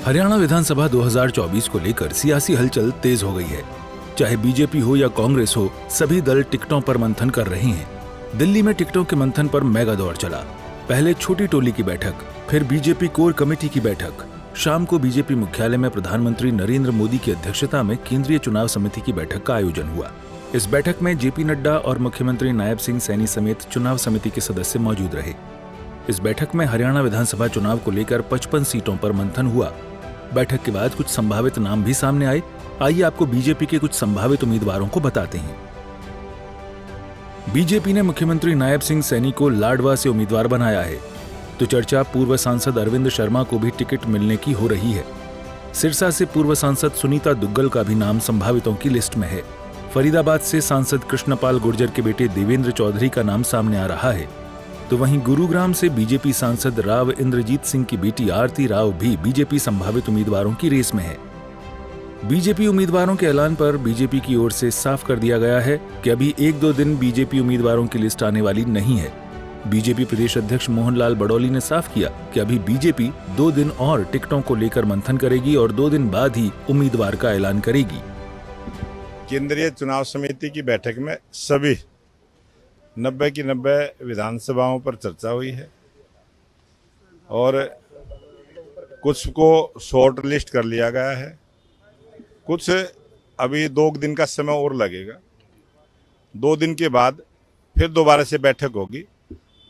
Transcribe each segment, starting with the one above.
हरियाणा विधानसभा 2024 को लेकर सियासी हलचल तेज हो गई है। चाहे बीजेपी हो या कांग्रेस हो, सभी दल टिकटों पर मंथन कर रहे हैं। दिल्ली में टिकटों के मंथन पर मेगा दौर चला। पहले छोटी टोली की बैठक, फिर बीजेपी कोर कमेटी की बैठक। शाम को बीजेपी मुख्यालय में प्रधानमंत्री नरेंद्र मोदी की अध्यक्षता में केंद्रीय चुनाव समिति की बैठक का आयोजन हुआ। इस बैठक में जेपी नड्डा और मुख्यमंत्री नायब सिंह सैनी समेत चुनाव समिति के सदस्य मौजूद रहे। इस बैठक में हरियाणा विधानसभा चुनाव को लेकर 55 सीटों पर मंथन हुआ। बैठक के बाद कुछ संभावित नाम भी सामने आए। आइए आपको बीजेपी के कुछ संभावित उम्मीदवारों को बताते हैं। बीजेपी ने मुख्यमंत्री नायब सिंह सैनी को लाडवा से उम्मीदवार बनाया है, तो चर्चा पूर्व सांसद अरविंद शर्मा को भी टिकट मिलने की हो रही है। सिरसा से पूर्व सांसद सुनीता दुग्गल का भी नाम संभावितों की लिस्ट में है। फरीदाबाद से सांसद कृष्णपाल गुर्जर के बेटे देवेंद्र चौधरी का नाम सामने आ रहा है। तो वहीं गुरुग्राम से बीजेपी सांसद राव इंद्रजीत सिंह की बेटी आरती राव भी बीजेपी संभावित उम्मीदवारों की रेस में है। बीजेपी उम्मीदवारों के ऐलान पर बीजेपी की ओर से साफ कर दिया गया है कि अभी 1-2 दिन बीजेपी उम्मीदवारों की लिस्ट आने वाली नहीं है। बीजेपी प्रदेश अध्यक्ष मोहनलाल बडौली ने साफ किया कि अभी बीजेपी 2 दिन और टिकटों को लेकर मंथन करेगी और 2 दिन बाद ही उम्मीदवार का ऐलान करेगी। केंद्रीय चुनाव समिति की बैठक में सभी 90 की 90 विधानसभाओं पर चर्चा हुई है और कुछ को शॉर्ट लिस्ट कर लिया गया है। कुछ अभी 2 दिन का समय और लगेगा। 2 दिन के बाद फिर दोबारा से बैठक होगी,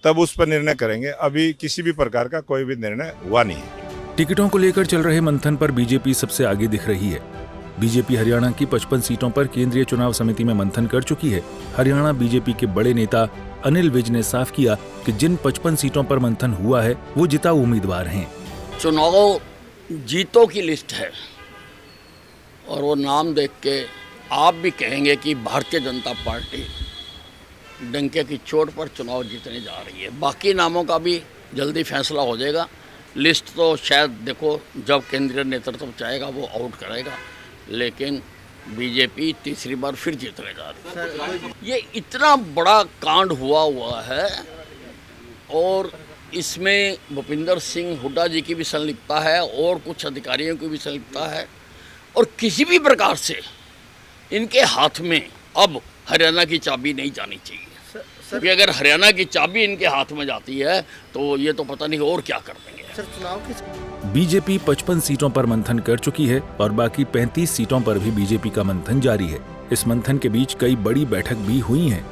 तब उस पर निर्णय करेंगे। अभी किसी भी प्रकार का कोई भी निर्णय हुआ नहीं है। टिकटों को लेकर चल रहे मंथन पर बीजेपी सबसे आगे दिख रही है। बीजेपी हरियाणा की 55 सीटों पर केंद्रीय चुनाव समिति में मंथन कर चुकी है। हरियाणा बीजेपी के बड़े नेता अनिल विज ने साफ किया कि जिन 55 सीटों पर मंथन हुआ है वो जिताऊ उम्मीदवार हैं। चुनाव जीतों की लिस्ट है और वो नाम देख के आप भी कहेंगे कि भारतीय जनता पार्टी डंके की चोट पर चुनाव जीतने जा रही है। बाकी नामों का भी जल्दी फैसला हो जाएगा। लिस्ट तो शायद देखो जब केंद्रीय नेतृत्व चाहेगा वो आउट करेगा, लेकिन बीजेपी तीसरी बार फिर जीतने जा रही है। ये इतना बड़ा कांड हुआ है और इसमें भूपिंदर सिंह हुड्डा जी की भी संलिप्तता है और कुछ अधिकारियों की भी संलिप्तता है और किसी भी प्रकार से इनके हाथ में अब हरियाणा की चाबी नहीं जानी चाहिए, क्योंकि अगर हरियाणा की चाबी इनके हाथ में जाती है तो ये तो पता नहीं और क्या कर देंगे। बीजेपी 55 सीटों पर मंथन कर चुकी है और बाकी 35 सीटों पर भी बीजेपी का मंथन जारी है। इस मंथन के बीच कई बड़ी बैठक भी हुई हैं।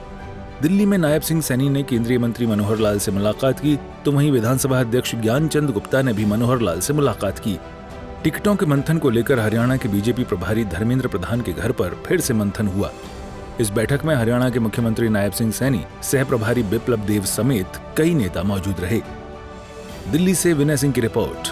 दिल्ली में नायब सिंह सैनी ने केंद्रीय मंत्री मनोहर लाल से मुलाकात की, तो वहीं विधानसभा अध्यक्ष ज्ञानचंद गुप्ता ने भी मनोहर लाल से मुलाकात की। टिकटों के मंथन को लेकर हरियाणा के बीजेपी प्रभारी धर्मेंद्र प्रधान के घर पर फिर से मंथन हुआ। इस बैठक में हरियाणा के मुख्यमंत्री नायब सिंह सैनी, सह प्रभारी बिप्लब देव समेत कई नेता मौजूद रहे। दिल्ली से विनय सिंह की रिपोर्ट।